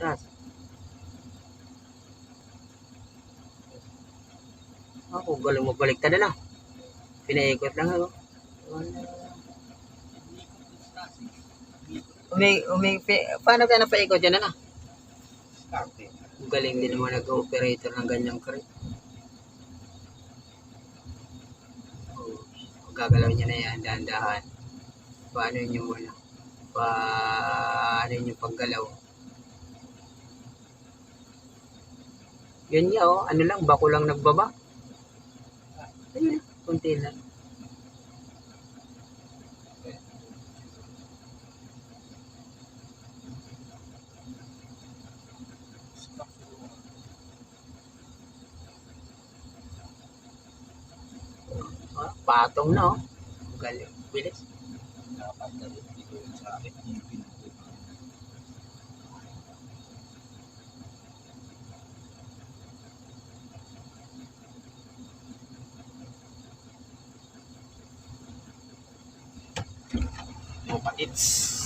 atras. Ako, galing mo baliktad na. Pinaikot lang ako. Paano ka napaikot yan na? Galing din naman nag-operator ng ganyang crate. Gagalaw niya na yan, dahan-dahan. Paano nyo muna? Paano nyo paggalaw? Yun niya, oh. Ano lang, bako lang nagbaba. Ayun, kunti lang. Patong na, oh. Galing. Bilis. Mga patits.